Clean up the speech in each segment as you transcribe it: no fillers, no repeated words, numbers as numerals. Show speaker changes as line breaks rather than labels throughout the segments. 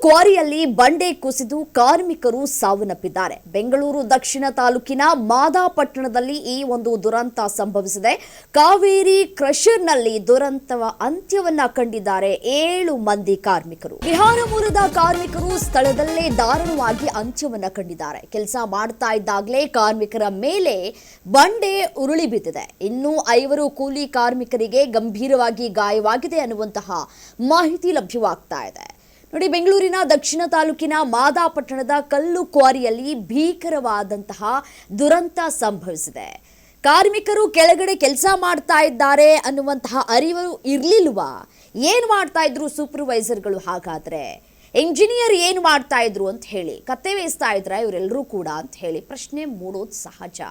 ಕ್ವಾರಿಯಲ್ಲಿ ಬಂಡೆ ಕುಸಿದು ಕಾರ್ಮಿಕರು ಸಾವನ್ನಪ್ಪಿದ್ದಾರೆ. ಬೆಂಗಳೂರು ದಕ್ಷಿಣ ತಾಲೂಕಿನ ಮಾದಾಪಟ್ಟಣದಲ್ಲಿ ಈ ಒಂದು ದುರಂತ ಸಂಭವಿಸಿದೆ. ಕಾವೇರಿ ಕ್ರಷರ್ನಲ್ಲಿ ದುರಂತವ ಅಂತ್ಯವನ್ನ ಕಂಡಿದ್ದಾರೆ 7 ಮಂದಿ ಕಾರ್ಮಿಕರು. ಬಿಹಾರ ಮೂಲದ ಕಾರ್ಮಿಕರು ಸ್ಥಳದಲ್ಲೇ ದಾರುಣವಾಗಿ ಅಂತ್ಯವನ್ನ ಕಂಡಿದ್ದಾರೆ. ಕೆಲಸ ಮಾಡ್ತಾ ಇದ್ದಾಗಲೇ ಕಾರ್ಮಿಕರ ಮೇಲೆ ಬಂಡೆ ಉರುಳಿ ಬಿದ್ದಿದೆ. ಇನ್ನು 5 ಕೂಲಿ ಕಾರ್ಮಿಕರಿಗೆ ಗಂಭೀರವಾಗಿ ಗಾಯವಾಗಿದೆ ಅನ್ನುವಂತಹ ಮಾಹಿತಿ ಲಭ್ಯವಾಗ್ತಾ ಇದೆ. ನೋಡಿ, ಬೆಂಗಳೂರಿನ ದಕ್ಷಿಣ ತಾಲೂಕಿನ ಮಾದಾಪಟ್ಟಣದ ಕಲ್ಲು ಕ್ವಾರಿಯಲ್ಲಿ ಭೀಕರವಾದಂತಹ ದುರಂತ ಸಂಭವಿಸಿದೆ. ಕಾರ್ಮಿಕರು ಕೆಳಗಡೆ ಕೆಲಸ ಮಾಡ್ತಾ ಇದ್ದಾರೆ ಅನ್ನುವಂತಹ ಅರಿವು ಇರಲಿಲ್ವಾ? ಏನು ಮಾಡ್ತಾ ಇದ್ರು ಸೂಪರ್ವೈಸರ್ಗಳು? ಹಾಗಾದ್ರೆ ಇಂಜಿನಿಯರ್ ಏನು ಮಾಡ್ತಾ ಇದ್ರು ಅಂತ ಹೇಳಿ ಕತ್ತೆ ಬೇಯಿಸ್ತಾ ಇದ್ರ ಇವರೆಲ್ಲರೂ ಕೂಡ ಅಂತ ಹೇಳಿ ಪ್ರಶ್ನೆ ಮೂಡೋದು ಸಹಜ.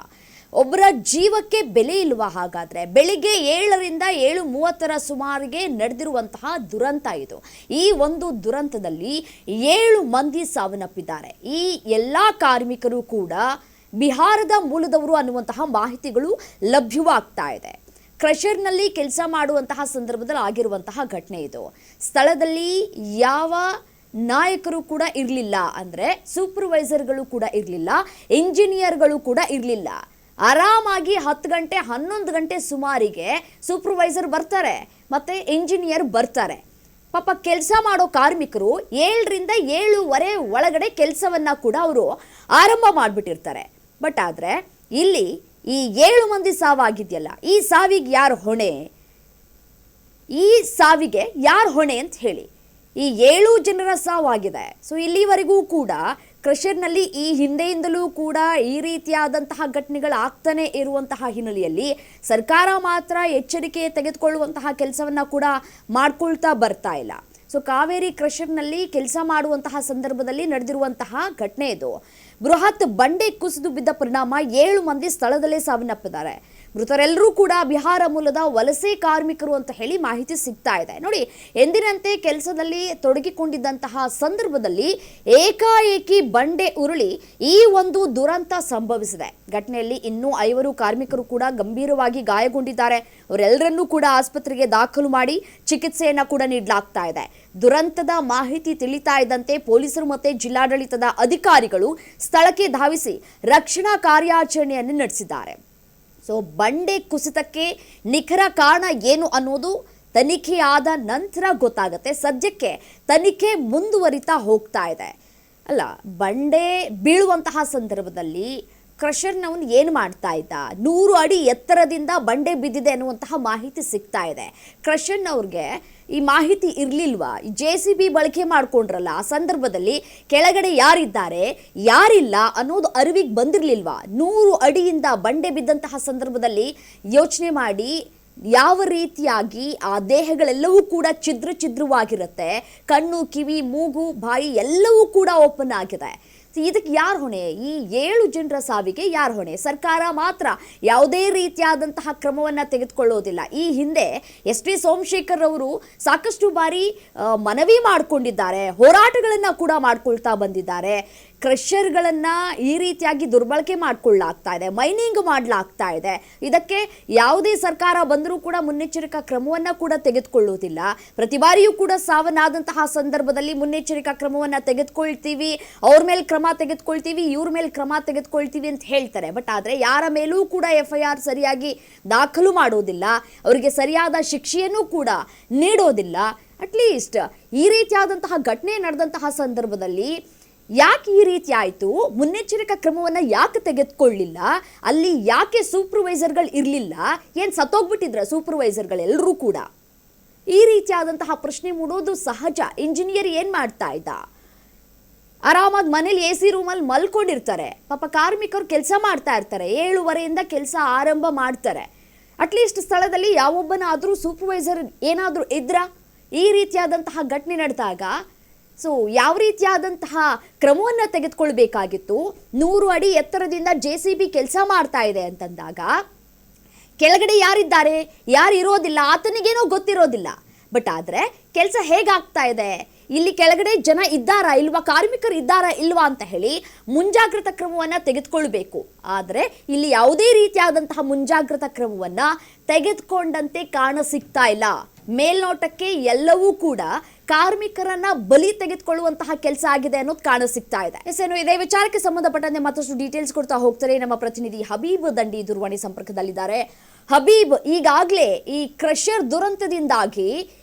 ಒಬ್ಬರ ಜೀವಕ್ಕೆ ಬೆಲೆ ಇಲ್ವಾ? ಹಾಗಾದ್ರೆ ಬೆಳಿಗ್ಗೆ 7ರಿಂದ 7:30 ಸುಮಾರಿಗೆ ನಡೆದಿರುವಂತಹ ದುರಂತ ಇದು. ಈ ಒಂದು ದುರಂತದಲ್ಲಿ 7 ಮಂದಿ ಸಾವನ್ನಪ್ಪಿದ್ದಾರೆ. ಈ ಎಲ್ಲ ಕಾರ್ಮಿಕರು ಕೂಡ ಬಿಹಾರದ ಮೂಲದವರು ಅನ್ನುವಂತಹ ಮಾಹಿತಿಗಳು ಲಭ್ಯವಾಗ್ತಾ ಇದೆ. ಕ್ರಷರ್ನಲ್ಲಿ ಕೆಲಸ ಮಾಡುವಂತಹ ಸಂದರ್ಭದಲ್ಲಿ ಆಗಿರುವಂತಹ ಘಟನೆ ಇದು. ಸ್ಥಳದಲ್ಲಿ ಯಾವ ನಾಯಕರು ಕೂಡ ಇರಲಿಲ್ಲ, ಅಂದರೆ ಸೂಪರ್ವೈಸರ್ಗಳು ಕೂಡ ಇರಲಿಲ್ಲ, ಇಂಜಿನಿಯರ್ಗಳು ಕೂಡ ಇರಲಿಲ್ಲ. ಆರಾಮಾಗಿ 10 ಗಂಟೆ 11 ಗಂಟೆ ಸುಮಾರಿಗೆ ಸೂಪರ್ವೈಸರ್ ಬರ್ತಾರೆ ಮತ್ತೆ ಇಂಜಿನಿಯರ್ ಬರ್ತಾರೆ. ಪಾಪ ಕೆಲಸ ಮಾಡೋ ಕಾರ್ಮಿಕರು 7ರಿಂದ 7:15 ಒಳಗಡೆ ಕೆಲಸವನ್ನ ಕೂಡ ಅವರು ಆರಂಭ ಮಾಡಿಬಿಟ್ಟಿರ್ತಾರೆ. ಬಟ್ ಆದರೆ ಇಲ್ಲಿ ಈ 7 ಮಂದಿ ಸಾವಾಗಿದೆಯಲ್ಲ, ಈ ಸಾವಿಗೆ ಯಾರು ಹೊಣೆ? ಈ ಸಾವಿಗೆ ಯಾರು ಹೊಣೆ ಅಂತ ಹೇಳಿ ಈ 7 ಜನರ ಸಾವಾಗಿದೆ. ಸೊ ಇಲ್ಲಿವರೆಗೂ ಕೂಡ ಕ್ರಷರ್ನಲ್ಲಿ ಈ ಹಿಂದೆಯಿಂದಲೂ ಕೂಡ ಈ ರೀತಿಯಾದಂತಹ ಘಟನೆಗಳು ಆಗ್ತಾನೆ ಇರುವಂತಹ ಹಿನ್ನೆಲೆಯಲ್ಲಿ ಸರ್ಕಾರ ಮಾತ್ರ ಎಚ್ಚರಿಕೆ ತೆಗೆದುಕೊಳ್ಳುವಂತಹ ಕೆಲಸವನ್ನ ಕೂಡ ಮಾಡ್ಕೊಳ್ತಾ ಬರ್ತಾ ಇಲ್ಲ. ಸೊ ಕಾವೇರಿ ಕ್ರಷರ್ನಲ್ಲಿ ಕೆಲಸ ಮಾಡುವಂತಹ ಸಂದರ್ಭದಲ್ಲಿ ನಡೆದಿರುವಂತಹ ಘಟನೆ ಇದು. ಬೃಹತ್ ಬಂಡೆ ಕುಸಿದು ಬಿದ್ದ ಪರಿಣಾಮ 7 ಮಂದಿ ಸ್ಥಳದಲ್ಲೇ ಸಾವನ್ನಪ್ಪಿದ್ದಾರೆ. ಮೃತರೆಲ್ಲರೂ ಕೂಡ ಬಿಹಾರ ಮೂಲದ ವಲಸೆ ಕಾರ್ಮಿಕರು ಅಂತ ಹೇಳಿ ಮಾಹಿತಿ ಸಿಗ್ತಾ ಇದೆ. ನೋಡಿ, ಎಂದಿನಂತೆ ಕೆಲಸದಲ್ಲಿ ತೊಡಗಿಕೊಂಡಿದ್ದಂತಹ ಸಂದರ್ಭದಲ್ಲಿ ಏಕಾಏಕಿ ಬಂಡೆ ಉರುಳಿ ಈ ಒಂದು ದುರಂತ ಸಂಭವಿಸಿದೆ. ಘಟನೆಯಲ್ಲಿ ಇನ್ನೂ 5 ಕಾರ್ಮಿಕರು ಕೂಡ ಗಂಭೀರವಾಗಿ ಗಾಯಗೊಂಡಿದ್ದಾರೆ. ಅವರೆಲ್ಲರನ್ನೂ ಕೂಡ ಆಸ್ಪತ್ರೆಗೆ ದಾಖಲು ಮಾಡಿ ಚಿಕಿತ್ಸೆಯನ್ನ ಕೂಡ ನೀಡಲಾಗ್ತಾ ಇದೆ. ದುರಂತದ ಮಾಹಿತಿ ತಿಳಿತಾ ಇದ್ದಂತೆ ಪೊಲೀಸರು ಮತ್ತೆ ಜಿಲ್ಲಾಡಳಿತದ ಅಧಿಕಾರಿಗಳು ಸ್ಥಳಕ್ಕೆ ಧಾವಿಸಿ ರಕ್ಷಣಾ ಕಾರ್ಯಾಚರಣೆಯನ್ನು ನಡೆಸಿದ್ದಾರೆ. ಸೊ ಬಂಡೆ ಕುಸಿತಕ್ಕೆ ನಿಖರ ಕಾರಣ ಏನು ಅನ್ನೋದು ತನಿಖೆ ಆದ ನಂತರ ಗೊತ್ತಾಗುತ್ತೆ. ಸದ್ಯಕ್ಕೆ ತನಿಖೆ ಮುಂದುವರಿತಾ ಹೋಗ್ತಾ ಇದೆ. ಅಲ್ಲ, ಬಂಡೆ ಬೀಳುವಂತಹ ಸಂದರ್ಭದಲ್ಲಿ ಕ್ರಷರ್ನವನು ಏನು ಮಾಡ್ತಾ ಇದ್ದ? 100 ಅಡಿ ಎತ್ತರದಿಂದ ಬಂಡೆ ಬಿದ್ದಿದೆ ಅನ್ನುವಂತಹ ಮಾಹಿತಿ ಸಿಗ್ತಾ ಇದೆ. ಕ್ರಷರ್ನವ್ರಿಗೆ ಈ ಮಾಹಿತಿ ಇರಲಿಲ್ವಾ? JCB ಬಳಕೆ ಮಾಡ್ಕೊಂಡ್ರಲ್ಲ, ಆ ಸಂದರ್ಭದಲ್ಲಿ ಕೆಳಗಡೆ ಯಾರಿದ್ದಾರೆ ಯಾರಿಲ್ಲ ಅನ್ನೋದು ಅರಿವಿಗೆ ಬಂದಿರಲಿಲ್ವಾ? 100 ಅಡಿಯಿಂದ ಬಂಡೆ ಬಿದ್ದಂತಹ ಸಂದರ್ಭದಲ್ಲಿ ಯೋಚನೆ ಮಾಡಿ, ಯಾವ ರೀತಿಯಾಗಿ ಆ ದೇಹಗಳೆಲ್ಲವೂ ಕೂಡ ಛಿದ್ರವಾಗಿರುತ್ತೆ. ಕಣ್ಣು, ಕಿವಿ, ಮೂಗು, ಬಾಯಿ ಎಲ್ಲವೂ ಕೂಡ ಓಪನ್ ಆಗಿದೆ. ಇದಕ್ಕೆ ಯಾರು ಹೊಣೆ? ಈ 7 ಜನರ ಸಾವಿಗೆ ಯಾರು ಹೊಣೆ? ಸರ್ಕಾರ ಮಾತ್ರ ಯಾವುದೇ ರೀತಿಯಾದಂತಹ ಕ್ರಮವನ್ನು ತೆಗೆದುಕೊಳ್ಳೋದಿಲ್ಲ. ಈ ಹಿಂದೆ SP ಸೋಮಶೇಖರ್ ಅವರು ಸಾಕಷ್ಟು ಬಾರಿ ಮನವಿ ಮಾಡಿಕೊಂಡಿದ್ದಾರೆ, ಹೋರಾಟಗಳನ್ನು ಕೂಡ ಮಾಡ್ಕೊಳ್ತಾ ಬಂದಿದ್ದಾರೆ. ಕ್ರಷರ್ಗಳನ್ನು ಈ ರೀತಿಯಾಗಿ ದುರ್ಬಳಕೆ ಮಾಡಿಕೊಳ್ಳಲಾಗ್ತಾ ಇದೆ, ಮೈನಿಂಗ್ ಮಾಡಲಾಗ್ತಾ ಇದೆ. ಇದಕ್ಕೆ ಯಾವುದೇ ಸರ್ಕಾರ ಬಂದರೂ ಕೂಡ ಮುನ್ನೆಚ್ಚರಿಕಾ ಕ್ರಮವನ್ನು ಕೂಡ ತೆಗೆದುಕೊಳ್ಳುವುದಿಲ್ಲ. ಪ್ರತಿ ಬಾರಿಯೂ ಕೂಡ ಸಾವನ್ನಾದಂತಹ ಸಂದರ್ಭದಲ್ಲಿ ಮುನ್ನೆಚ್ಚರಿಕಾ ಕ್ರಮವನ್ನು ತೆಗೆದುಕೊಳ್ತೀವಿ, ಅವ್ರ ಮೇಲೆ ಕ್ರಮ ತೆಗೆದುಕೊಳ್ತೀವಿ, ಇವ್ರ ಮೇಲೆ ಕ್ರಮ ತೆಗೆದುಕೊಳ್ತೀವಿ ಅಂತ ಹೇಳ್ತಾರೆ. ಬಟ್ ಆದರೆ ಯಾರ ಮೇಲೂ ಕೂಡ FIR ಸರಿಯಾಗಿ ದಾಖಲು ಮಾಡೋದಿಲ್ಲ, ಅವರಿಗೆ ಸರಿಯಾದ ಶಿಕ್ಷೆಯನ್ನು ಕೂಡ ನೀಡೋದಿಲ್ಲ. ಅಟ್ಲೀಸ್ಟ್ ಈ ರೀತಿಯಾದಂತಹ ಘಟನೆ ನಡೆದಂತಹ ಸಂದರ್ಭದಲ್ಲಿ ಯಾಕೆ ಈ ರೀತಿ ಆಯಿತು? ಮುನ್ನೆಚ್ಚರಿಕಾ ಕ್ರಮವನ್ನು ಯಾಕೆ ತೆಗೆದುಕೊಳ್ಳಲಿಲ್ಲ? ಅಲ್ಲಿ ಯಾಕೆ ಸೂಪರ್ವೈಸರ್ಗಳು ಇರಲಿಲ್ಲ? ಏನು ಸತ್ತೋಗ್ಬಿಟ್ಟಿದ್ರ ಸೂಪರ್ವೈಸರ್ಗಳೆಲ್ಲರೂ ಕೂಡ? ಈ ರೀತಿಯಾದಂತಹ ಪ್ರಶ್ನೆ ಮೂಡೋದು ಸಹಜ. ಇಂಜಿನಿಯರ್ ಏನು ಮಾಡ್ತಾ ಇದ್ದ? ಆರಾಮಾಗಿ ಮನೇಲಿ AC ರೂಮಲ್ಲಿ ಮಲ್ಕೊಂಡಿರ್ತಾರೆ. ಪಾಪ ಕಾರ್ಮಿಕರು ಕೆಲಸ ಮಾಡ್ತಾ ಇರ್ತಾರೆ. 7:15ರಿಂದ ಕೆಲಸ ಆರಂಭ ಮಾಡ್ತಾರೆ. ಅಟ್ಲೀಸ್ಟ್ ಸ್ಥಳದಲ್ಲಿ ಯಾವೊಬ್ಬನಾದರೂ ಸೂಪರ್ವೈಸರ್ ಏನಾದರೂ ಇದ್ರ? ಈ ರೀತಿಯಾದಂತಹ ಘಟನೆ ನಡೆದಾಗ ಸೊ ಯಾವ ರೀತಿಯಾದಂತಹ ಕ್ರಮವನ್ನು ತೆಗೆದುಕೊಳ್ಬೇಕಾಗಿತ್ತು? 100 ಅಡಿ ಎತ್ತರದಿಂದ JCB ಕೆಲಸ ಮಾಡ್ತಾ ಇದೆ ಅಂತಂದಾಗ ಕೆಳಗಡೆ ಯಾರಿದ್ದಾರೆ ಯಾರು ಇರೋದಿಲ್ಲ, ಆತನಿಗೇನೋ ಗೊತ್ತಿರೋದಿಲ್ಲ. ಬಟ್ ಆದರೆ ಕೆಲಸ ಹೇಗಾಗ್ತಾ ಇದೆ, ಇಲ್ಲಿ ಕೆಳಗಡೆ ಜನ ಇದ್ದಾರಾ ಇಲ್ವಾ, ಕಾರ್ಮಿಕರು ಇದ್ದಾರಾ ಇಲ್ವಾ ಅಂತ ಹೇಳಿ ಮುಂಜಾಗ್ರತಾ ಕ್ರಮವನ್ನು ತೆಗೆದುಕೊಳ್ಬೇಕು. ಆದರೆ ಇಲ್ಲಿ ಯಾವುದೇ ರೀತಿಯಾದಂತಹ ಮುಂಜಾಗ್ರತಾ ಕ್ರಮವನ್ನು ತೆಗೆದುಕೊಂಡಂತೆ ಕಾಣ ಸಿಗ್ತಾ ಇಲ್ಲ. ಮೇಲ್ನೋಟಕ್ಕೆ ಎಲ್ಲವೂ ಕೂಡ ಕಾರ್ಮಿಕರನ್ನ ಬಲಿ ತೆಗೆದುಕೊಳ್ಳುವಂತಹ ಕೆಲಸ ಆಗಿದೆ ಅನ್ನೋದು ಕಾಣಸಿಗ್ತಾ ಇದೆ. ಏನು ಇದೇ ವಿಚಾರಕ್ಕೆ ಸಂಬಂಧಪಟ್ಟಂತೆ ಮತ್ತಷ್ಟು ಡೀಟೇಲ್ಸ್ ಕೊಡ್ತಾ ಹೋಗ್ತಾರೆ ನಮ್ಮ ಪ್ರತಿನಿಧಿ ಹಬೀಬ್ ದಂಡಿ ದೂರವಾಣಿ ಸಂಪರ್ಕದಲ್ಲಿದ್ದಾರೆ. ಹಬೀಬ್, ಈಗಾಗಲೇ ಈ ಕ್ರಷರ್ ದುರಂತದಿಂದಾಗಿ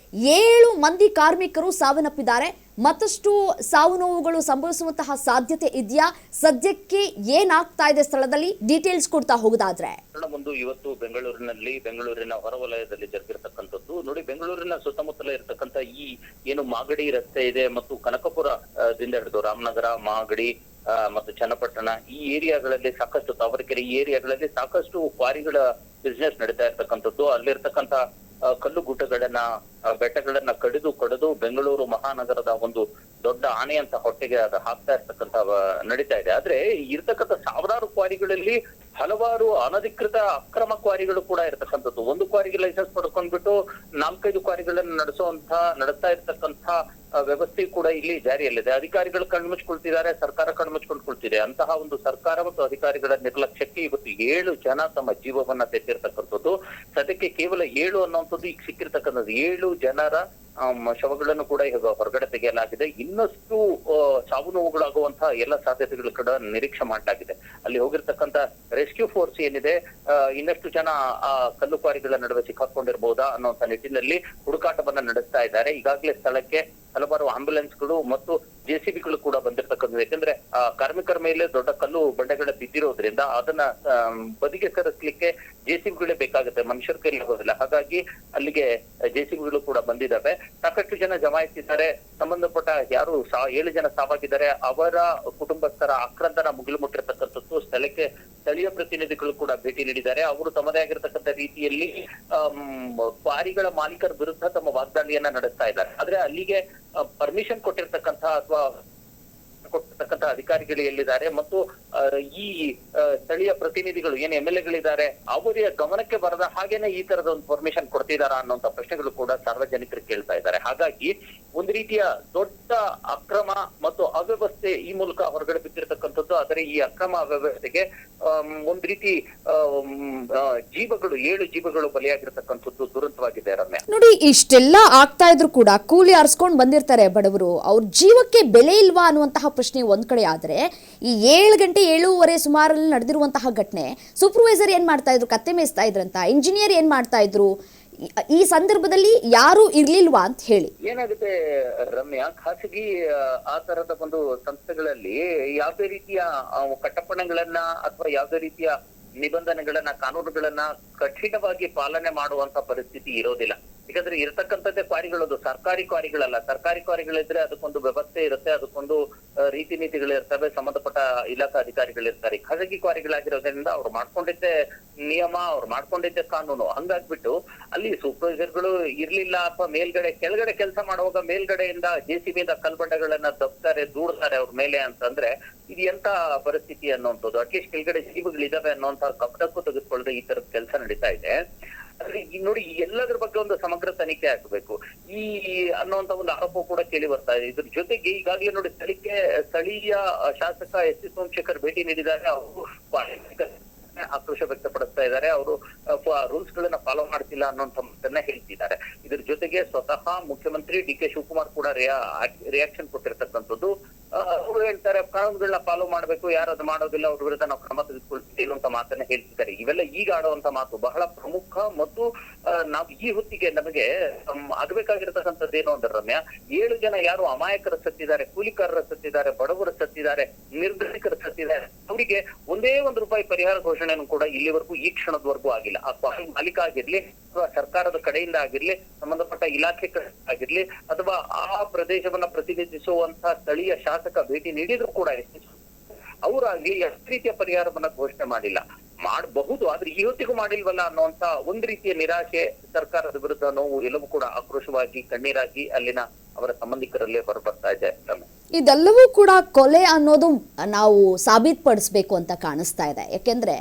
7 ಮಂದಿ ಕಾರ್ಮಿಕರು ಸಾವನ್ನಪ್ಪಿದ್ದಾರೆ. ಮತ್ತಷ್ಟು ಸಾವು ನೋವುಗಳು ಸಂಭವಿಸುವಂತಹ ಸಾಧ್ಯತೆ ಇದೆಯಾ? ಸದ್ಯಕ್ಕೆ ಏನಾಗ್ತಾ ಇದೆ ಸ್ಥಳದಲ್ಲಿ, ಡೀಟೇಲ್ಸ್ ಕೊಡ್ತಾ ಹೋಗೋದಾದ್ರೆ?
ಒಂದು ಇವತ್ತು ಬೆಂಗಳೂರಿನ ಹೊರವಲಯದಲ್ಲಿ ಜರುಗಿರತಕ್ಕಂಥದ್ದು ನೋಡಿ. ಬೆಂಗಳೂರಿನ ಸುತ್ತಮುತ್ತಲೇ ಇರತಕ್ಕಂಥ ಈ ಏನು ಮಾಗಡಿ ರಸ್ತೆ ಇದೆ ಮತ್ತು ಕನಕಪುರದಿಂದ ಹಿಡಿದು ರಾಮನಗರ, ಮಾಗಡಿ ಮತ್ತು ಚನ್ನಪಟ್ಟಣ ಈ ಏರಿಯಾಗಳಲ್ಲಿ ಸಾಕಷ್ಟು, ತಾವರೆಕೆರೆ ಈ ಏರಿಯಾಗಳಲ್ಲಿ ಸಾಕಷ್ಟು ಕ್ವಾರಿಗಳ ಬಿಸ್ನೆಸ್ ನಡೀತಾ ಇರ್ತಕ್ಕಂಥದ್ದು. ಅಲ್ಲಿರ್ತಕ್ಕಂಥ ಕಲ್ಲು ಗುಡ್ಡಗಳನ್ನ, ಬೆಟ್ಟಗಳನ್ನ ಕಡಿದು ಬೆಂಗಳೂರು ಮಹಾನಗರದ ಒಂದು ದೊಡ್ಡ ಆನೆ ಅಂತ ಹೊಟ್ಟೆಗೆ ಅದು ಹಾಕ್ತಾ ಇರ್ತಕ್ಕಂಥ ನಡೀತಾ ಇದೆ. ಆದ್ರೆ ಇರ್ತಕ್ಕಂಥ ಸಾವಿರಾರು ಕ್ವಾರಿಗಳಲ್ಲಿ ಹಲವಾರು ಅನಧಿಕೃತ ಅಕ್ರಮ ಕ್ವಾರಿಗಳು ಕೂಡ ಇರ್ತಕ್ಕಂಥದ್ದು. ಒಂದು ಕ್ವಾರಿಗೆ ಲೈಸೆನ್ಸ್ ಪಡ್ಕೊಂಡ್ಬಿಟ್ಟು 4-5 ಕ್ವಾರಿಗಳನ್ನ ನಡೆಸ್ತಾ ಇರ್ತಕ್ಕಂಥ ವ್ಯವಸ್ಥೆ ಕೂಡ ಇಲ್ಲಿ ಜಾರಿಯಲ್ಲಿದೆ. ಅಧಿಕಾರಿಗಳು ಕಣ್ಮುಚ್ಕೊಳ್ತಿದ್ದಾರೆ, ಸರ್ಕಾರ ಕಣ್ಮುಚ್ಕೊಂಡ್ಕೊಳ್ತಿದೆ. ಅಂತಹ ಒಂದು ಸರ್ಕಾರ ಮತ್ತು ಅಧಿಕಾರಿಗಳ ನಿರ್ಲಕ್ಷ್ಯಕ್ಕೆ ಇವತ್ತು 7 ಜನ ತಮ್ಮ ಜೀವವನ್ನ ತೆತ್ತಿರ್ತಕ್ಕಂಥದ್ದು. ಸದ್ಯಕ್ಕೆ ಕೇವಲ 7 ಅನ್ನುವಂಥದ್ದು ಈಗ ಸಿಕ್ಕಿರ್ತಕ್ಕಂಥದ್ದು. 7 ಜನರ ಶವಗಳನ್ನು ಕೂಡ ಈಗ ಹೊರಗಡೆ ತೆಗೆಯಲಾಗಿದೆ. ಇನ್ನಷ್ಟು ಸಾವು ನೋವುಗಳಾಗುವಂತಹ ಎಲ್ಲ ಸಾಧ್ಯತೆಗಳು ಕೂಡ ನಿರೀಕ್ಷೆ ಮಾಡಲಾಗಿದೆ. ಅಲ್ಲಿ ಹೋಗಿರ್ತಕ್ಕಂಥ ರೆಸ್ಕ್ಯೂ ಫೋರ್ಸ್ ಏನಿದೆ, ಇನ್ನಷ್ಟು ಜನ ಆ ಕಲ್ಲು ಕ್ವಾರಿಗಳ ನಡುವೆ ಸಿಕ್ಕಾಕೊಂಡಿರ್ಬಹುದಾ ಅನ್ನುವಂಥ ನಿಟ್ಟಿನಲ್ಲಿ ಹುಡುಕಾಟವನ್ನ ನಡೆಸ್ತಾ ಇದ್ದಾರೆ. ಈಗಾಗಲೇ ಸ್ಥಳಕ್ಕೆ ಹಲವಾರು ಆಂಬ್ಯುಲೆನ್ಸ್ಗಳು ಮತ್ತು ಜೆಸಿಬಿಗಳು ಕೂಡ ಬಂದಿರತಕ್ಕಂಥದ್ದು. ಯಾಕಂದ್ರೆ ಆ ಕಾರ್ಮಿಕರ ಮೇಲೆ ದೊಡ್ಡ ಕಲ್ಲು ಬಂಡೆಗಳ ಬಿದ್ದಿರೋದ್ರಿಂದ ಅದನ್ನ ಬದಿಗೆ ಸರಿಸಲಿಕ್ಕೆ ಜೆಸಿಬಿಗಳೇ ಬೇಕಾಗುತ್ತೆ, ಮನುಷ್ಯರ ಕೈಲಿ ಆಗೋದಿಲ್ಲ. ಹಾಗಾಗಿ ಅಲ್ಲಿಗೆ ಜೆಸಿಬಿಗಳು ಕೂಡ ಬಂದಿದ್ದಾವೆ. ಸಾಕಷ್ಟು ಜನ ಜಮಾಯಿಸಿದ್ದಾರೆ. ಸಂಬಂಧಪಟ್ಟ ಯಾರು 7 ಜನ ಸಾವಾಗಿದ್ದಾರೆ ಅವರ ಕುಟುಂಬಸ್ಥರ ಆಕ್ರಂದನ ಮುಗಿಲು ಮುಟ್ಟಿರ್ತಕ್ಕಂಥದ್ದು. ಸ್ಥಳಕ್ಕೆ ಸ್ಥಳೀಯ ಪ್ರತಿನಿಧಿಗಳು ಕೂಡ ಭೇಟಿ ನೀಡಿದ್ದಾರೆ. ಅವರು ತಮ್ಮದೇ ಆಗಿರತಕ್ಕಂಥ ರೀತಿಯಲ್ಲಿ ಕ್ವಾರಿಗಳ ಮಾಲೀಕರ ವಿರುದ್ಧ ತಮ್ಮ ವಾಗ್ದಾಳಿಯನ್ನ ನಡೆಸ್ತಾ ಇದ್ದಾರೆ. ಆದ್ರೆ ಅಲ್ಲಿಗೆ ಪರ್ಮಿಷನ್ ಕೊಟ್ಟಿರ್ತಕ್ಕಂಥ ಅಥವಾ ಕೊಟ್ಟಿರ್ತಕ್ಕಂಥ ಅಧಿಕಾರಿಗಳು ಎಲ್ಲಿದ್ದಾರೆ ಮತ್ತು ಈ ಸ್ಥಳೀಯ ಪ್ರತಿನಿಧಿಗಳು ಏನು MLA-ಗಳಿದ್ದಾರೆ ಅವರ ಗಮನಕ್ಕೆ ಬರದ ಹಾಗೇನೆ ಈ ತರದ ಒಂದು ಪರ್ಮಿಷನ್ ಕೊಡ್ತಿದಾರಾ ಅನ್ನುವಂತ ಪ್ರಶ್ನೆಗಳು ಕೂಡ ಸಾರ್ವಜನಿಕರು ಕೇಳ್ತಾ ಇದ್ದಾರೆ. ಹಾಗಾಗಿ ಒಂದು ರೀತಿಯ ದೊಡ್ಡ ಅಕ್ರಮ ಮತ್ತು ಅವ್ಯವಸ್ಥೆ ಈ ಮೂಲಕ ಹೊರಗಡೆ ಬಿದ್ದಿರತಕ್ಕಂಥದ್ದು. ಆದರೆ ಈ ಅಕ್ರಮ ಅವ್ಯವಸ್ಥೆಗೆ ಒಂದ್ ರೀತಿ ಜೀವಗಳು 7 ಜೀವಗಳು ಬಲಿಯಾಗಿರ್ತಕ್ಕಂಥದ್ದು ದುರಂತವಾಗಿದೆ. ರಮ್ಯ
ನೋಡಿ, ಇಷ್ಟೆಲ್ಲ ಆಗ್ತಾ ಇದ್ರು ಕೂಡ ಕೂಲಿ ಆರಿಸ್ಕೊಂಡು ಬಂದಿರ್ತಾರೆ ಬಡವರು, ಅವ್ರ ಜೀವಕ್ಕೆ ಬೆಲೆ ಇಲ್ವಾ ಅನ್ನುವಂತಹ ಪ್ರಶ್ನೆ ಒಂದ್ ಕಡೆ. ಆದ್ರೆ ಈ 7 ಗಂಟೆ 7:15 ಸುಮಾರಲ್ಲಿ ನಡೆದಿರುವಂತಹ ಘಟನೆ, ಸೂಪರ್ವೈಸರ್ ಏನ್ ಮಾಡ್ತಾ ಇದ್ರು? ಕತ್ತೆ ಮೇಯಿಸ್ತಾ ಇದ್ರಂತ. ಇಂಜಿನಿಯರ್ ಏನ್ ಮಾಡ್ತಾ ಇದ್ರು? ಈ ಸಂದರ್ಭದಲ್ಲಿ ಯಾರು ಇರ್ಲಿಲ್ವಾ ಅಂತ ಹೇಳಿ
ಏನಾಗುತ್ತೆ ರಮ್ಯಾ, ಖಾಸಗಿ ಆ ತರದ ಒಂದು ಸಂಸ್ಥೆಗಳಲ್ಲಿ ಯಾವುದೇ ರೀತಿಯ ಕಟ್ಟಪ್ಪಣೆಗಳನ್ನ ಅಥವಾ ಯಾವುದೇ ರೀತಿಯ ನಿಬಂಧನೆಗಳನ್ನ, ಕಾನೂನುಗಳನ್ನ ಕಠಿಣವಾಗಿ ಪಾಲನೆ ಮಾಡುವಂತ ಪರಿಸ್ಥಿತಿ ಇರೋದಿಲ್ಲ. ಯಾಕಂದ್ರೆ ಇರತಕ್ಕಂಥದ್ದೇ ಕ್ವಾರಿಗಳದು, ಸರ್ಕಾರಿ ಕ್ವಾರಿಗಳಲ್ಲ. ಸರ್ಕಾರಿ ಕ್ವಾರಿಗಳಿದ್ರೆ ಅದಕ್ಕೊಂದು ವ್ಯವಸ್ಥೆ ಇರುತ್ತೆ, ಅದಕ್ಕೊಂದು ರೀತಿ ನೀತಿಗಳಿರ್ತವೆ, ಸಂಬಂಧಪಟ್ಟ ಇಲಾಖಾ ಅಧಿಕಾರಿಗಳಿರ್ತಾರೆ. ಖಾಸಗಿ ಕ್ವಾರಿಗಳಾಗಿರೋದ್ರಿಂದ ಅವ್ರು ಮಾಡ್ಕೊಂಡಿದ್ದೆ ನಿಯಮ, ಅವ್ರು ಮಾಡ್ಕೊಂಡಿದ್ದೆ ಕಾನೂನು. ಹಂಗಾಗ್ಬಿಟ್ಟು ಅಲ್ಲಿ ಸೂಪರ್ವೈಸರ್ಗಳು ಇರ್ಲಿಲ್ಲ ಅಥವಾ ಕೆಳಗಡೆ ಕೆಲಸ ಮಾಡುವಾಗ ಮೇಲ್ಗಡೆಯಿಂದ JCB-ಯಿಂದ ಕಲ್ಬಂಡೆಗಳನ್ನ ದಬ್ತಾರೆ, ದೂಡ್ತಾರೆ ಅವ್ರ ಮೇಲೆ ಅಂತಂದ್ರೆ ಇದು ಎಂತ ಪರಿಸ್ಥಿತಿ ಅನ್ನುವಂಥದ್ದು. ಅಟ್ಲೀಸ್ಟ್ ಕೆಳಗಡೆ ಜೀವಗಳಿದಾವೆ ಅನ್ನುವಂತ ಕಪ್ಪಡಕ್ಕೂ ತೆಗೆದುಕೊಳ್ಳದೆ ಈ ತರದ ಕೆಲಸ ನಡೀತಾ ಇದೆ. ಆದ್ರೆ ಈಗ ನೋಡಿ, ಎಲ್ಲದ್ರ ಬಗ್ಗೆ ಒಂದು ಸಮಗ್ರ ತನಿಖೆ ಆಗ್ಬೇಕು ಈ ಅನ್ನುವಂತ ಒಂದು ಆರೋಪ ಕೂಡ ಕೇಳಿ ಬರ್ತಾ ಇದೆ. ಇದ್ರ ಜೊತೆಗೆ ಈಗಾಗಲೇ ನೋಡಿ, ಸ್ಥಳೀಯ ಶಾಸಕ S.C. ಸೋಮಶೇಖರ್ ಭೇಟಿ ನೀಡಿದ್ದಾರೆ. ಅವರು ಆಕ್ರೋಶ ವ್ಯಕ್ತಪಡಿಸ್ತಾ ಇದ್ದಾರೆ. ಅವರು ರೂಲ್ಸ್ ಗಳನ್ನ ಫಾಲೋ ಮಾಡ್ತಿಲ್ಲ ಅನ್ನೋಂಥ ಮಾತನ್ನ ಹೇಳ್ತಿದ್ದಾರೆ. ಇದ್ರ ಜೊತೆಗೆ ಸ್ವತಃ ಮುಖ್ಯಮಂತ್ರಿ DK ಶಿವಕುಮಾರ್ ಕೂಡ ರಿಯಾಕ್ಷನ್ ಕೊಟ್ಟಿರ್ತಕ್ಕಂಥದ್ದು. ಅವರು ಹೇಳ್ತಾರೆ ಕಾನೂನುಗಳನ್ನ ಫಾಲೋ ಮಾಡ್ಬೇಕು, ಯಾರು ಅದು ಮಾಡೋದಿಲ್ಲ ಅವ್ರ ವಿರುದ್ಧ ನಾವು ಕ್ರಮ ತೆಗೆದುಕೊಳ್ತೀವಿ ಅನ್ನುವಂತ ಮಾತನ್ನ ಹೇಳ್ತಿದ್ದಾರೆ. ಇವೆಲ್ಲ ಈಗ ಆಡುವಂತ ಮಾತು ಬಹಳ ಪ್ರಮುಖ. ಮತ್ತು ನಾವು ಈ ಹೊತ್ತಿಗೆ ನಮಗೆ ಆಗ್ಬೇಕಾಗಿರ್ತಕ್ಕಂಥದ್ದು ಏನು ಅಂದ್ರೆ ರಮ್ಯ, 7 ಜನ ಯಾರು ಅಮಾಯಕರ ಸತ್ತಿದ್ದಾರೆ, ಕೂಲಿಕಾರರ ಸತ್ತಿದ್ದಾರೆ, ಬಡವರ ಸತ್ತಿದ್ದಾರೆ, ನಿರ್ಗತಿಕರ ಸತ್ತಿದ್ದಾರೆ. ಅವರಿಗೆ ಒಂದೇ ₹1 ಪರಿಹಾರ ಘೋಷಣೆಯನ್ನು ಕೂಡ ಇಲ್ಲಿವರೆಗೂ ಈ ಕ್ಷಣದವರೆಗೂ ಆಗಿಲ್ಲ. ಆ ಕ್ವಾರಿ ಮಾಲೀಕ ಆಗಿರ್ಲಿ ಅಥವಾ ಸರ್ಕಾರದ ಕಡೆಯಿಂದ ಆಗಿರ್ಲಿ, ಸಂಬಂಧಪಟ್ಟ ಇಲಾಖೆ ಆಗಿರ್ಲಿ, ಅಥವಾ ಆ ಪ್ರದೇಶವನ್ನ ಪ್ರತಿನಿಧಿಸುವಂತಹ ಸ್ಥಳೀಯ ಶಾಸಕ ಭೇಟಿ ನೀಡಿದ್ರು ಕೂಡ ಅವರಾಗ್ಲಿ ಎಷ್ಟು ರೀತಿಯ ಪರಿಹಾರವನ್ನ ಘೋಷಣೆ ಮಾಡಿಲ್ಲ. ಮಾಡಬಹುದು, ಆದ್ರೆ ಈ ಹೊತ್ತಿಗೂ ಮಾಡಿಲ್ವಲ್ಲ ಅನ್ನುವಂತ ಒಂದು ರೀತಿಯ ನಿರಾಶೆ, ಸರ್ಕಾರದ ವಿರುದ್ಧ ನೋವು ಎಲ್ಲವೂ ಕೂಡ ಆಕ್ರೋಶವಾಗಿ ಕಣ್ಣೀರಾಗಿ ಅಲ್ಲಿನ ಅವರ ಸಂಬಂಧಿಕರಲ್ಲೇ ಹೊರಬರ್ತಾ ಇದೆ.
ಇದೆಲ್ಲವೂ ಕೂಡ ಕೊಲೆ ಅನ್ನೋದು ನಾವು ಸಾಬೀತುಪಡಿಸಬೇಕು ಅಂತ ಕಾಣಿಸ್ತಾ ಇದೆ. ಯಾಕೆಂದ್ರೆ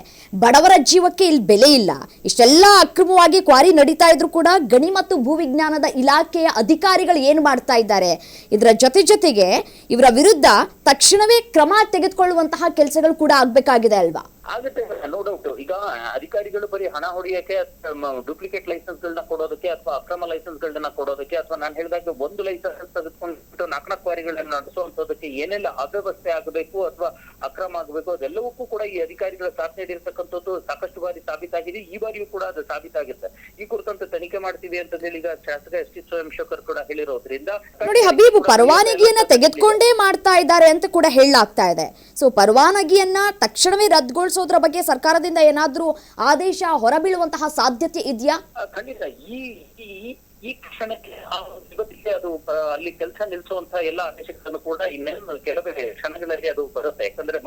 ಬಡವರ ಜೀವಕ್ಕೆ ಇಲ್ಲಿ ಬೆಲೆ ಇಲ್ಲ. ಇಷ್ಟೆಲ್ಲ ಅಕ್ರಮವಾಗಿ ಕ್ವಾರಿ ನಡೀತಾ ಇದ್ರು ಕೂಡ ಗಣಿ ಮತ್ತು ಭೂವಿಜ್ಞಾನದ ಇಲಾಖೆಯ ಅಧಿಕಾರಿಗಳು ಏನು ಮಾಡ್ತಾ ಇದ್ದಾರೆ, ಇದರ ಜೊತೆಗೆ ಇವರ ವಿರುದ್ಧ ತಕ್ಷಣವೇ ಕ್ರಮ ತೆಗೆದುಕೊಳ್ಳುವಂತಹ ಕೆಲಸಗಳು ಕೂಡ ಆಗ್ಬೇಕಾಗಿದೆ ಅಲ್ವಾ?
ಆಗುತ್ತೆ, ನೋ ಡೌಟ್. ಈಗ ಅಧಿಕಾರಿಗಳು ಬರೀ ಹಣ ಹೊಡೆಯಕ್ಕೆ, ಡೂಪ್ಲಿಕೇಟ್ ಲೈಸೆನ್ಸ್ ಗಳನ್ನ ಕೊಡೋದಕ್ಕೆ, ಅಥವಾ ಅಕ್ರಮ ಲೈಸೆನ್ಸ್ ಗಳನ್ನ ಕೊಡೋದಕ್ಕೆ, ಅಥವಾ ನಾನು ಹೇಳಿದಾಗ ಒಂದು ಲೈಸೆನ್ಸ್ ತೆಗೆದುಕೊಂಡು ನಾಲ್ಕು ಕ್ವಾರಿಗಳನ್ನ ನಡೆಸುವಂತದಕ್ಕೆ ಏನೆಲ್ಲ ಅವ್ಯವಸ್ಥೆ ಆಗಬೇಕು ಅಥವಾ ಅಕ್ರಮ ಆಗಬೇಕು ಅದೆಲ್ಲವಕ್ಕೂ ಕೂಡ ಈ ಅಧಿಕಾರಿಗಳ ಸಾಥ್ ನೀಡಿರ್ತಕ್ಕಂಥದ್ದು ಸಾಕಷ್ಟು ಬಾರಿ ಸಾಬೀತಾಗಿದೆ. ಈ ಬಾರಿಯೂ ಕೂಡ ಅದು ಸಾಬೀತಾಗುತ್ತೆ. ಈ ಕುರಿತಂತೆ ತನಿಖೆ ಮಾಡ್ತೀವಿ ಅಂತ ಹೇಳಿ ಈಗ ಶಾಸಕ ಎಸ್ ಟಿ ಸೋಮಶೇಖರ್ ಕೂಡ ಹೇಳಿರೋದ್ರಿಂದ
ನೋಡಿ ಹಬೀಬ್, ಪರವಾನಗಿಯನ್ನ ತೆಗೆದುಕೊಂಡೇ ಮಾಡ್ತಾ ಇದ್ದಾರೆ ಅಂತ ಕೂಡ ಹೇಳಲಾಗ್ತಾ ಇದೆ. ಸೊ ಪರವಾನಗಿಯನ್ನ ತಕ್ಷಣವೇ ರದ್ದುಗೊಳಿಸೋದ್ರ ಬಗ್ಗೆ ಸರ್ಕಾರದಿಂದ ಏನಾದ್ರೂ ಆದೇಶ ಹೊರಬೀಳುವಂತಹ ಸಾಧ್ಯತೆ ಇದೆಯಾ?
ಖಂಡಿತ. ಈ ಕ್ಷಣಕ್ಕೆ ಇವತ್ತಿಗೆ ಅದು ಅಲ್ಲಿ ಕೆಲಸ ನಿಲ್ಲಿಸುವಂತಹ ಎಲ್ಲ ಆದೇಶಗಳನ್ನು ಕೂಡ ಇನ್ನೇನು ಕೆಲವೇ ಕ್ಷಣಗಳಲ್ಲಿ ಅದು ಬರುತ್ತೆ. ಯಾಕಂದ್ರೆ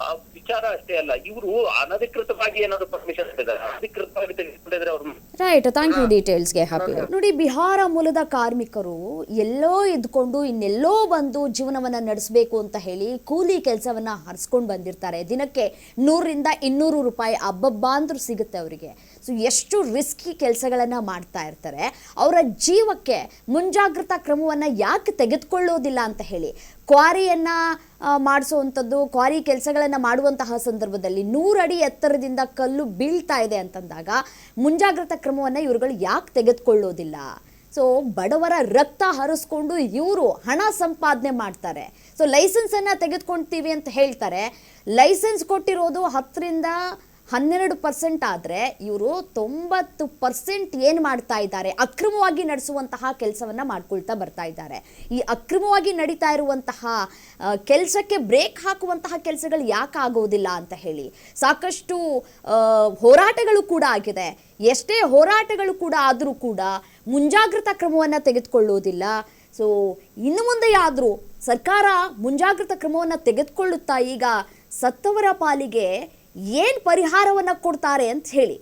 ಆ ವಿಚಾರ ಅಷ್ಟೇ ಅಲ್ಲ, ಇವರು ಅನಧಿಕೃತವಾಗಿ ಏನಾದ್ರು ಪರ್ಮಿಷನ್ ಇದ್ದಾರೆ, ಅಧಿಕೃತವಾಗಿ ತೆಗೆದುಕೊಂಡಿದ್ರೆ ಅವ್ರು.
ರೈಟ್, ಥ್ಯಾಂಕ್ ಯು ಡೀಟೇಲ್ಸ್ಗೆ ಹ್ಯಾಪಿ. ನೋಡಿ, ಬಿಹಾರ ಮೂಲದ ಕಾರ್ಮಿಕರು ಎಲ್ಲೋ ಇದ್ಕೊಂಡು ಇನ್ನೆಲ್ಲೋ ಬಂದು ಜೀವನವನ್ನ ನಡೆಸಬೇಕು ಅಂತ ಹೇಳಿ ಕೂಲಿ ಕೆಲಸವನ್ನ ಹರಿಸ್ಕೊಂಡು ಬಂದಿರ್ತಾರೆ. ದಿನಕ್ಕೆ 100ರಿಂದ 200 ರೂಪಾಯಿ ಅಬ್ಬಬ್ಬಾ ಅಂದ್ರೂ ಸಿಗುತ್ತೆ ಅವರಿಗೆ. ಸೊ ಎಷ್ಟು ರಿಸ್ಕಿ ಕೆಲಸಗಳನ್ನ ಮಾಡ್ತಾ ಇರ್ತಾರೆ. ಅವರ ಜೀವಕ್ಕೆ ಮುಂಜಾಗ್ರತಾ ಕ್ರಮವನ್ನ ಯಾಕೆ ತೆಗೆದುಕೊಳ್ಳೋದಿಲ್ಲ ಅಂತ ಹೇಳಿ, ಕ್ವಾರಿಯನ್ನ ಮಾಡಿಸುವಂಥದ್ದು, ಕ್ವಾರಿ ಕೆಲಸಗಳನ್ನು ಮಾಡುವಂತಹ ಸಂದರ್ಭದಲ್ಲಿ 100 ಅಡಿ ಎತ್ತರದಿಂದ ಕಲ್ಲು ಬೀಳ್ತಾ ಇದೆ ಅಂತಂದಾಗ ಮುಂಜಾಗ್ರತಾ ಕ್ರಮವನ್ನು ಇವುಗಳು ಯಾಕೆ ತೆಗೆದುಕೊಳ್ಳೋದಿಲ್ಲ? ಸೊ ಬಡವರ ರಕ್ತ ಹರಿಸ್ಕೊಂಡು ಇವರು ಹಣ ಸಂಪಾದನೆ ಮಾಡ್ತಾರೆ. ಸೊ ಲೈಸೆನ್ಸನ್ನು ತೆಗೆದುಕೊಳ್ತೀವಿ ಅಂತ ಹೇಳ್ತಾರೆ. ಲೈಸೆನ್ಸ್ ಕೊಟ್ಟಿರೋದು 10ರಿಂದ 12% ಆದರೆ ಇವರು 90% ಏನು ಮಾಡ್ತಾ ಇದ್ದಾರೆ, ಅಕ್ರಮವಾಗಿ ನಡೆಸುವಂತಹ ಕೆಲಸವನ್ನು ಮಾಡ್ಕೊಳ್ತಾ ಬರ್ತಾ ಇದ್ದಾರೆ. ಈ ಅಕ್ರಮವಾಗಿ ನಡೀತಾ ಇರುವಂತಹ ಕೆಲಸಕ್ಕೆ ಬ್ರೇಕ್ ಹಾಕುವಂತಹ ಕೆಲಸಗಳು ಯಾಕೆ ಆಗೋದಿಲ್ಲ ಅಂತ ಹೇಳಿ ಸಾಕಷ್ಟು ಹೋರಾಟಗಳು ಕೂಡ ಆಗಿದೆ. ಎಷ್ಟೇ ಹೋರಾಟಗಳು ಕೂಡ ಆದರೂ ಕೂಡ ಮುಂಜಾಗ್ರತಾ ಕ್ರಮವನ್ನು ತೆಗೆದುಕೊಳ್ಳೋದಿಲ್ಲ. ಸೊ ಇನ್ನು ಮುಂದೆಯಾದರೂ ಸರ್ಕಾರ ಮುಂಜಾಗ್ರತಾ ಕ್ರಮವನ್ನು ತೆಗೆದುಕೊಳ್ಳುತ್ತಾ ಈಗ ಸತ್ತವರ ಪಾಲಿಗೆ ಏನು ಪರಿಹಾರವನ್ನು ಕೊಡ್ತಾರೆ ಅಂತ ಹೇಳಿ